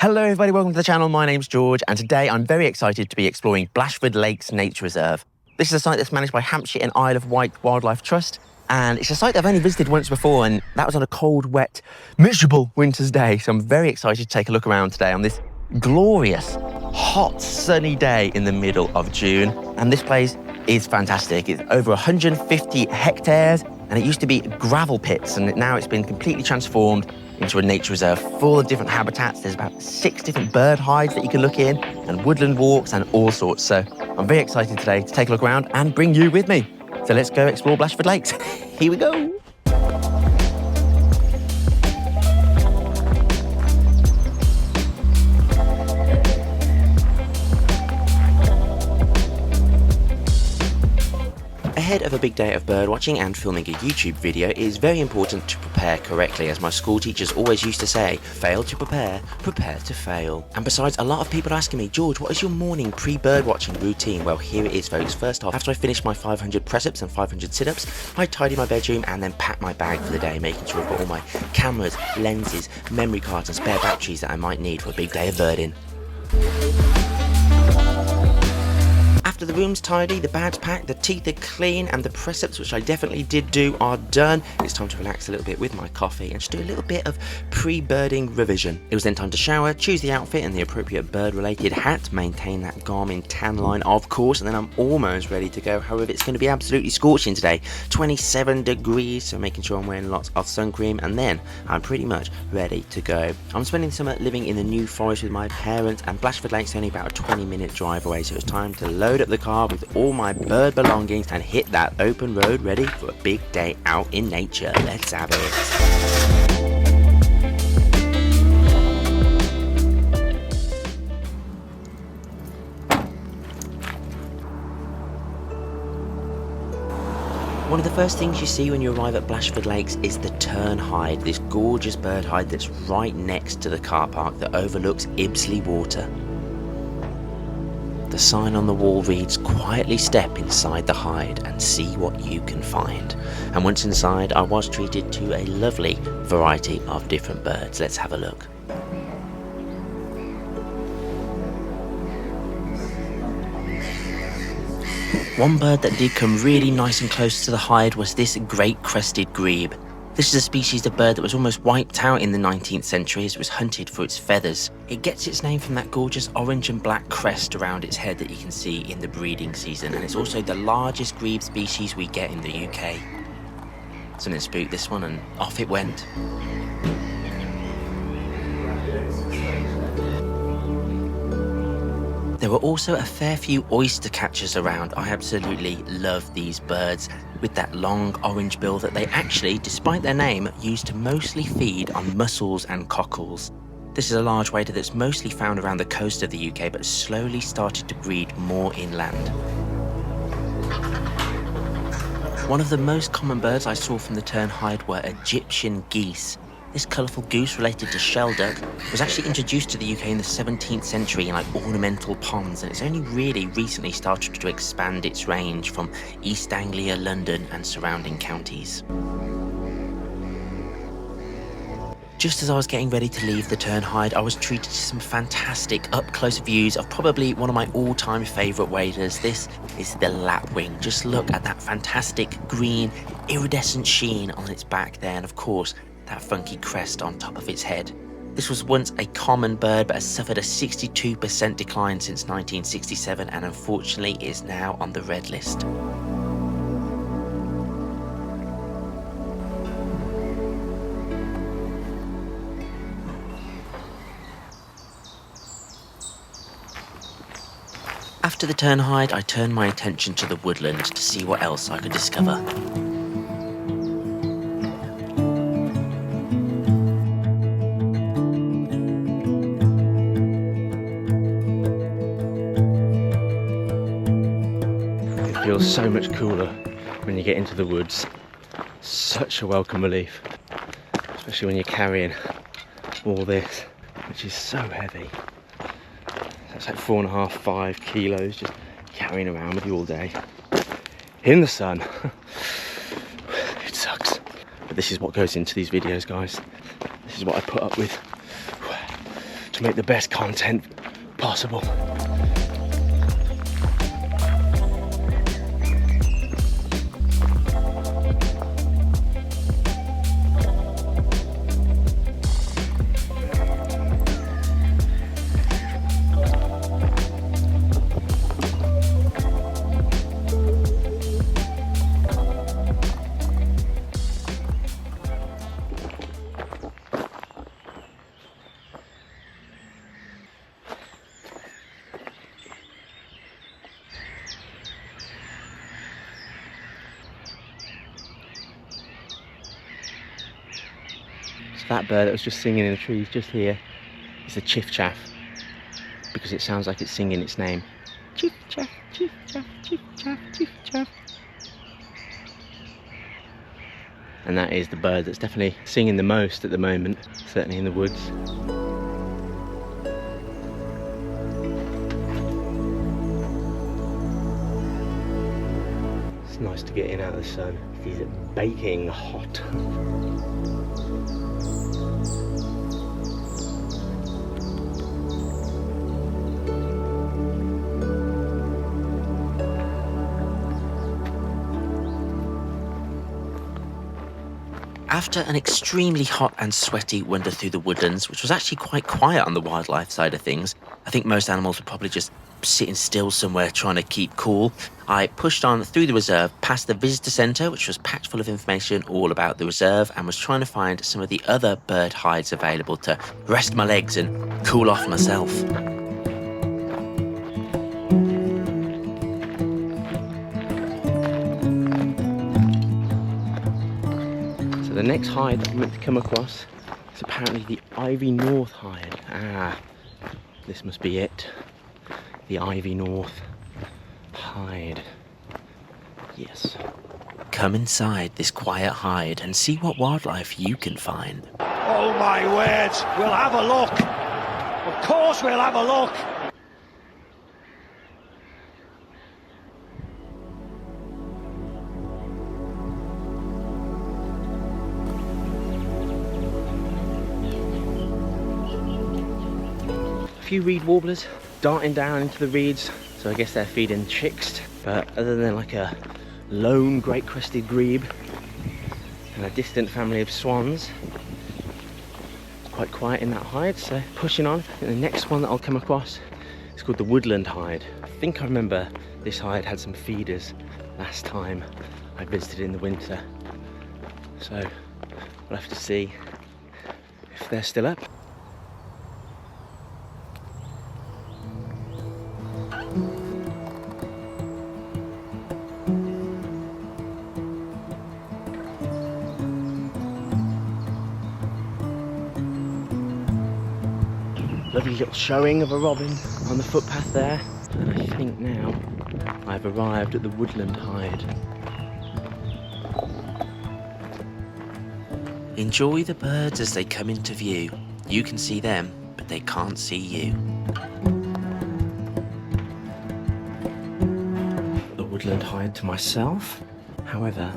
Hello everybody, welcome to the channel. My name's George and today I'm very excited to be exploring Blashford Lakes Nature Reserve. This is a site that's managed by Hampshire and Isle of Wight Wildlife Trust, and it's a site I've only visited once before, and that was on a cold, wet, miserable winter's day. So I'm very excited to take a look around today on this glorious, hot, sunny day in the middle of June. And this place is fantastic. It's over 150 hectares and it used to be gravel pits, and now it's been completely transformed into a nature reserve full of different habitats. There's about 6 different bird hides that you can look in, and woodland walks and all sorts. So I'm very excited today to take a look around and bring you with me. So let's go explore Blashford Lakes. Here we go. Ahead of a big day of bird watching and filming a YouTube video, it is very important to prepare correctly. As my school teachers always used to say, fail to prepare, prepare to fail. And besides, a lot of people are asking me, George, what is your morning pre-bird watching routine? Well, here it is, folks. First off, after I finish my 500 press-ups and 500 sit-ups, I tidy my bedroom and then pack my bag for the day, making sure I've got all my cameras, lenses, memory cards and spare batteries that I might need for a big day of birding. After the room's tidy, the bag's packed, the teeth are clean, and the press-ups, which I definitely did do, are done, it's time to relax a little bit with my coffee and just do a little bit of pre-birding revision. It was then time to shower, choose the outfit and the appropriate bird-related hat, maintain that Garmin tan line, of course, and then I'm almost ready to go. However, it's going to be absolutely scorching today, 27 degrees, so making sure I'm wearing lots of sun cream, and then I'm pretty much ready to go. I'm spending the summer living in the New Forest with my parents, and Blashford Lakes only about a 20-minute drive away, so it's time to load up the car with all my bird belongings and hit that open road ready for a big day out in nature. Let's have it. One of the first things you see when you arrive at Blashford Lakes is the Tern Hide, this gorgeous bird hide that's right next to the car park that overlooks Ibsley Water. The sign on the wall reads, quietly step inside the hide and see what you can find. And once inside, I was treated to a lovely variety of different birds. Let's have a look. One bird that did come really nice and close to the hide was this great crested grebe. This is a species of bird that was almost wiped out in the 19th century as it was hunted for its feathers. It gets its name from that gorgeous orange and black crest around its head that you can see in the breeding season, and it's also the largest grebe species we get in the UK. Something spooked this one and off it went. There were also a fair oyster oystercatchers around. I absolutely love these birds with that long orange bill that they actually, despite their name, use to mostly feed on mussels and cockles. This is a large wader that's mostly found around the coast of the UK but slowly started to breed more inland. One of the most common birds I saw from the Tern Hide were Egyptian geese. This colourful goose, related to shelduck, was actually introduced to the UK in the 17th century in like ornamental ponds, and it's only really recently started to expand its range from East Anglia, London and surrounding counties. Just as I was getting ready to leave the Tern Hide, I was treated to some fantastic up-close views of probably one of my all-time favourite waders. This is the Lapwing. Just look at that fantastic green iridescent sheen on its back there, and of course that funky crest on top of its head. This was once a common bird but has suffered a 62% decline since 1967 and unfortunately is now on the red list. After the Tern Hide, I turned my attention to the woodland to see what else I could discover. It feels so much cooler when you get into the woods. Such a welcome relief, especially when you're carrying all this, which is so heavy. That's like 4.5, 5 kilos just carrying around with you all day in the sun. It sucks, but this is what goes into these videos, guys. This is what I put up with to make the best content possible. So that bird that was just singing in the trees just here is the chiff-chaff, because it sounds like it's singing its name. Chiff-chaff, chiff-chaff, chiff-chaff, chiff-chaff. And that is the bird that's definitely singing the most at the moment, certainly in the woods. It's nice to get in out of the sun. It's baking hot. After an extremely hot and sweaty wander through the woodlands, which was actually quite quiet on the wildlife side of things, I think most animals were probably just sitting still somewhere trying to keep cool, I pushed on through the reserve past the visitor centre, which was packed full of information all about the reserve, and was trying to find some of the other bird hides available to rest my legs and cool off myself. The next hide that I'm meant to come across is apparently the Ivy North hide. Ah, this must be it. The Ivy North hide. Yes. Come inside this quiet hide and see what wildlife you can find. Oh my word, we'll have a look. Of course we'll have a look. A few reed warblers darting down into the reeds, so I guess they're feeding chicks. But other than like a lone great crested grebe and a distant family of swans, it's quite quiet in that hide. So pushing on, and the next one that I'll come across is called the woodland hide. I think I remember this hide had some feeders last time I visited in the winter, so we'll have to see if they're still up. Lovely little showing of a robin on the footpath there, and I think now I've arrived at the woodland hide. Enjoy the birds as they come into view. You can see them, but they can't see you. The woodland hide to myself. However,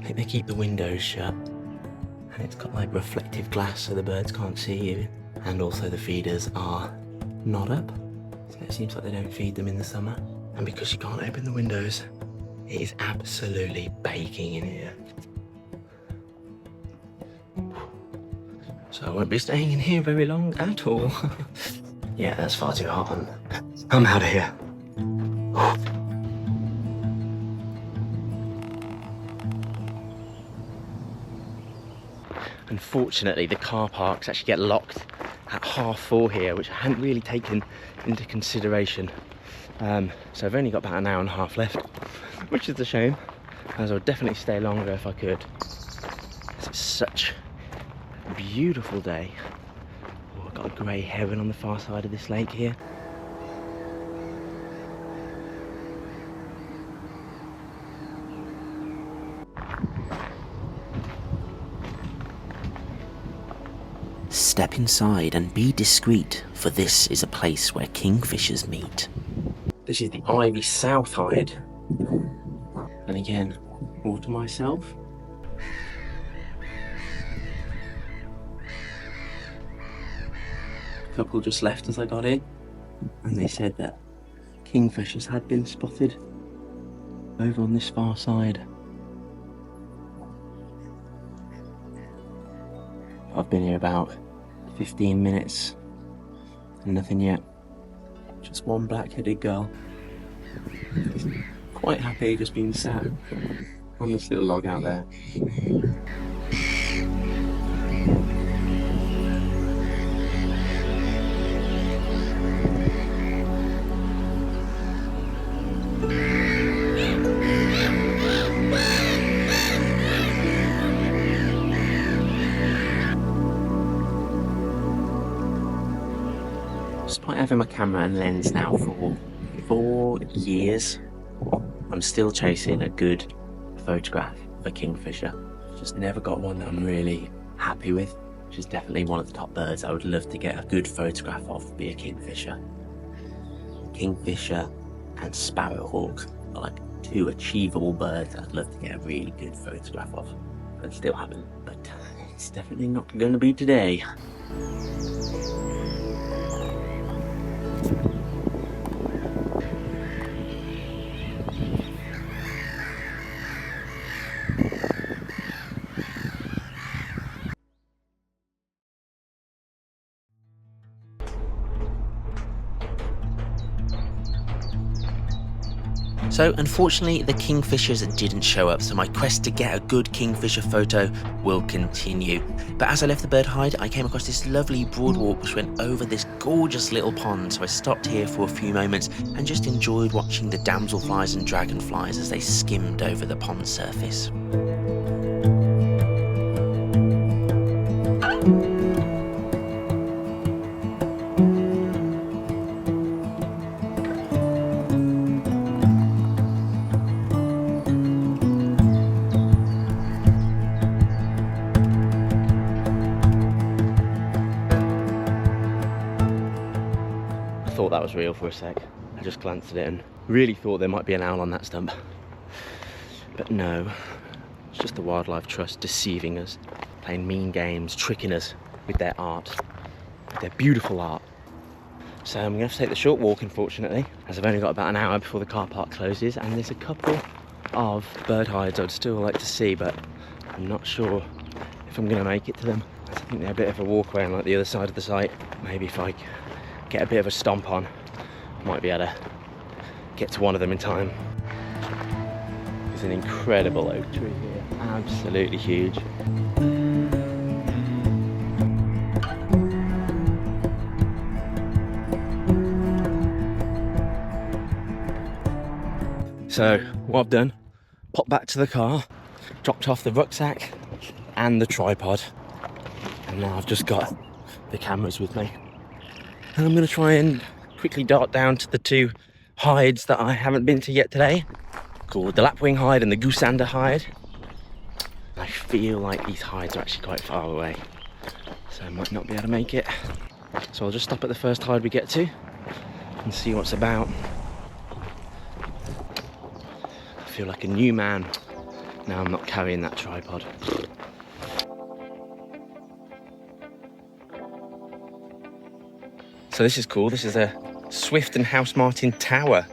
I think they keep the windows shut, and it's got like reflective glass so the birds can't see you. And also the feeders are not up, so it seems like they don't feed them in the summer. And because you can't open the windows, it is absolutely baking in here. So I won't be staying in here very long at all. Yeah, that's far too hot. I'm out of here. Unfortunately, the car parks actually get locked at 4:30 here, which I hadn't really taken into consideration. So I've only got about an hour and a half left, which is a shame, as I would definitely stay longer if I could. It's such a beautiful day. Oh, I've got a grey heron on the far side of this lake here. Step inside and be discreet, for this is a place where kingfishers meet. This is the Ivy South hide. And again, all to myself. couple just left as I got in, and they said that kingfishers had been spotted over on this far side. I've been here about 15 minutes and nothing yet. Just one black-headed gull. Quite happy just being sat on this little log out there. Despite having my camera and lens now for 4 years, I'm still chasing a good photograph of a kingfisher. Just never got one that I'm really happy with, which is definitely one of the top birds I would love to get a good photograph of, be a kingfisher. Kingfisher and sparrowhawk are like 2 achievable birds I'd love to get a really good photograph of. But still haven't, but it's definitely not going to be today. So unfortunately the kingfishers didn't show up, so my quest to get a good kingfisher photo will continue. But as I left the bird hide, I came across this lovely broad walk which went over this gorgeous little pond, so I stopped here for a few moments and just enjoyed watching the damselflies and dragonflies as they skimmed over the pond surface. I thought that was real for a sec. I just glanced at it and really thought there might be an owl on that stump. But no, it's just the Wildlife Trust deceiving us, playing mean games, tricking us with their art, with their beautiful art. So I'm going to have to take the short walk, unfortunately, as I've only got about an hour before the car park closes, and there's a couple of bird hides I'd still like to see, but I'm not sure if I'm going to make it to them. I think they're a bit of a walkway on like the other side of the site. Maybe if I get a bit of a stomp on, I might be able to get to one of them in time. There's an incredible oak tree here, absolutely huge. So what I've done, popped back to the car, dropped off the rucksack and the tripod, and now I've just got the cameras with me. And I'm going to try and quickly dart down to the 2 hides that I haven't been to yet today, called the Lapwing Hide and the Goosander Hide. I feel like these hides are actually quite far away, so I might not be able to make it. So I'll just stop at the first hide we get to and see what's about. I feel like a new man now I'm not carrying that tripod. So this is cool. This is a Swift and House Martin tower.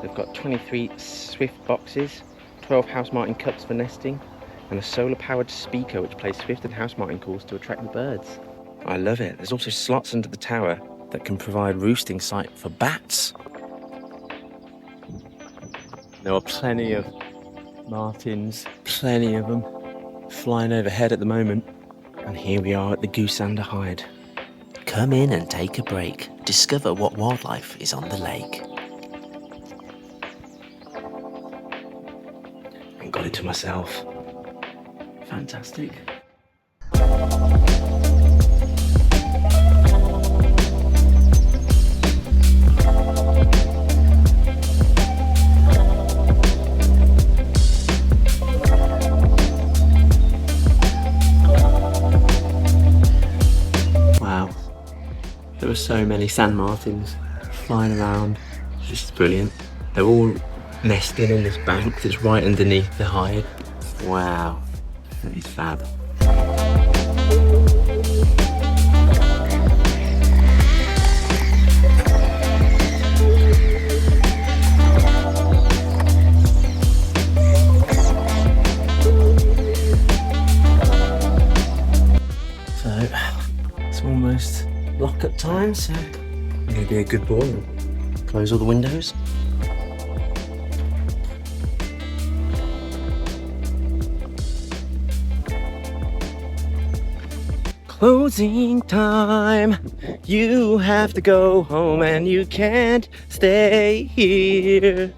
They've got 23 Swift boxes, 12 House Martin cups for nesting, and a solar-powered speaker which plays Swift and House Martin calls to attract the birds. I love it. There's also slots under the tower that can provide roosting site for bats. There are plenty of martins, plenty of them flying overhead at the moment. And here we are at the Goosander Hide. Come in and take a break. Discover what wildlife is on the lake. And got it to myself. Fantastic. Wow. There were so many sand martins flying around. It's just brilliant. They're all nesting in this bank that's right underneath the hide. Wow, that is fab. at times, so I'm going to be a good boy and close all the windows. Closing time. You have to go home and you can't stay here.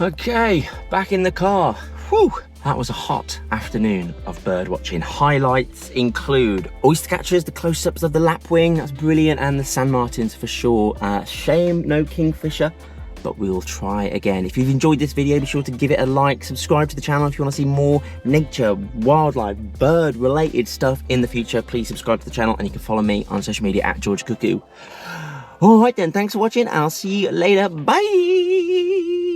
Okay, back in the car. Whew, that was a hot afternoon of bird watching. Highlights include oystercatchers, the close-ups of the lapwing, that's brilliant, and the sand martins for sure. Shame no kingfisher, but we'll try again. If you've enjoyed this video, be sure to give it a like, subscribe to the channel if you want to see more nature, wildlife, bird related stuff in the future. Please subscribe to the channel, and you can follow me on social media at George Cuckoo. All right then, thanks for watching. I'll see you later. Bye.